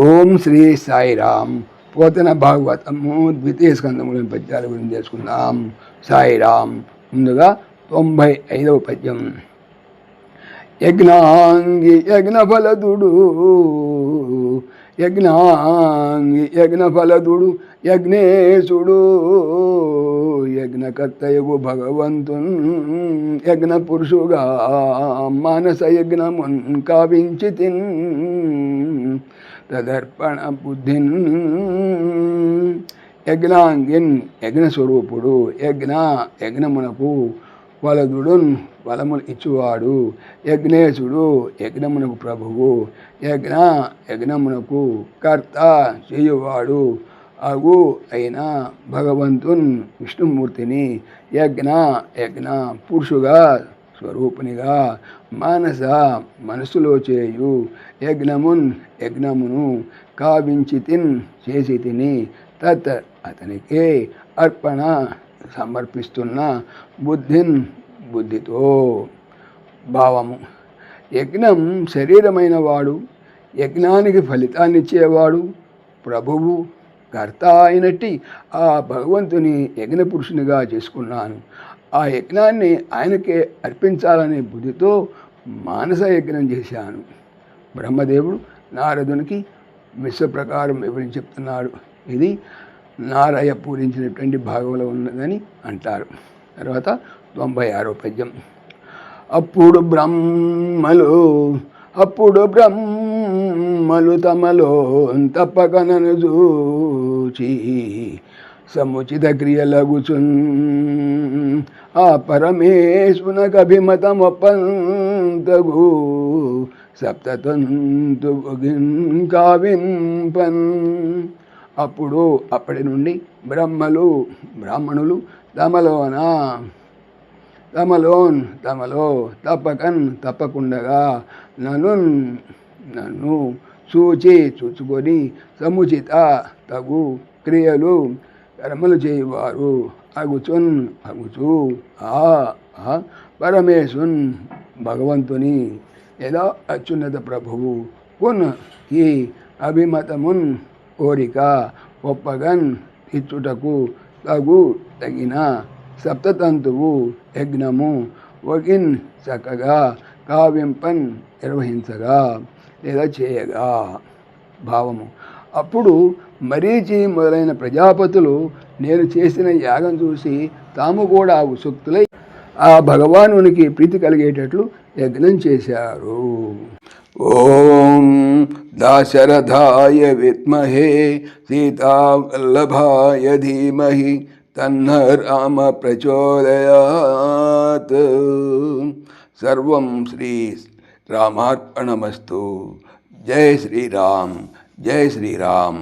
ఓం శ్రీ సాయిరామ్. పోతన భాగవతము ద్వితీయ స్కందములోని పద్యాల గురించి తెలుసుకుందాం. సాయిరామ్. ముందుగా 95వ పద్యం. యజ్ఞాంగి యజ్ఞఫలదుడు, యజ్ఞాంగి యజ్ఞఫలదుడు, యజ్ఞేశుడు యజ్ఞకర్తయగు భగవంతున్ యజ్ఞ పురుషుగా మానస యజ్ఞమున్ కావించితిన్ తదర్పణ బుద్ధిన్. యజ్ఞాంగిన్ యజ్ఞస్వరూపుడు, యజ్ఞమునకు వలదుడున్ వలములు ఇచ్చువాడు, యజ్ఞేశుడు యజ్ఞమునకు ప్రభువు, యజ్ఞమునకు కర్త చేయువాడు అగు అయిన భగవంతున్ విష్ణుమూర్తిని యజ్ఞ పురుషుగా స్వరూపునిగా మనసులో చేయు యజ్ఞమును కావించితిన్ చేసి తిని తత్ అతనికే అర్పణ సమర్పిస్తున్న బుద్ధితో. భావము: యజ్ఞం శరీరమైన వాడు, యజ్ఞానికి ఫలితాన్నిచ్చేవాడు ప్రభువు కర్త అయినట్టి ఆ భగవంతుని యజ్ఞ పురుషునిగా చేసుకున్నాను. ఆ యజ్ఞాన్ని ఆయనకే అర్పించాలనే బుద్ధితో మానస యజ్ఞం చేశాను. బ్రహ్మదేవుడు నారదునికి విశ్వప్రకారం వివరించి చెప్తున్నాడు. ఇది నారయ్య పూరించినటువంటి భాగంలో ఉన్నదని అంటారు. తర్వాత 96వ పద్యం. అప్పుడు బ్రహ్మలు తమలో తప్పకనను చూచి సముచిత క్రియలగుచున్ ఆ పరమేశ్వరకభిమతమొప్పంతగు సప్తతంతు కావింపన్. అప్పటి నుండి బ్రాహ్మణులు తమలో తప్పకుండగా నన్ను చూచుకొని సముచిత తగు క్రియలు కర్మలు చేయువారు అగుచు పరమేశ్వన్ భగవంతుని ఏదో అత్యున్నత ప్రభువు పున్ ఈ అభిమతమున్ కోరిక ఒప్పగన్ ఇచ్చుటకు తగిన సప్తతంతువు యజ్ఞము ఒకిన్ చక్కగా కావింపన్ నిర్వహించగా లేదా చేయగా. భావము: అప్పుడు మరీచి మొదలైన ప్రజాపతులు నేను చేసిన యాగం చూసి తాము కూడా ఉత్సుక్తులై ఆ భగవానునికి ప్రీతి కలిగేటట్లు యజ్ఞం చేశారు. ఓం దాశరథాయ విద్మహే సీతావల్లభాయ ధీమహి తన్న రామ ప్రచోదయాత్. సర్వం శ్రీ రామార్పణమస్తు. జై శ్రీరామ్, జై శ్రీరామ్.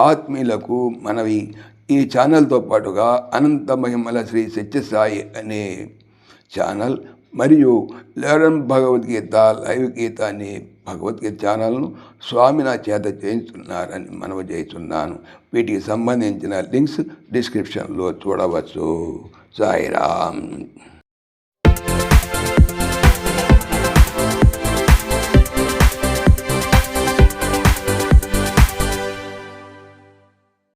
ఆత్మీయులకు మనవి, ఈ ఛానల్తో పాటుగా అనంత మహిమల శ్రీ సత్యసాయి అనే ఛానల్ మరియు లెర్న్ భగవద్గీత లైవ్ గీత అనే భగవద్గీత ఛానల్ను స్వామి నా చేత చేయించున్నారని మనవి చేస్తున్నాను. వీటికి సంబంధించిన లింక్స్ డిస్క్రిప్షన్లో చూడవచ్చు. సాయిరామ్.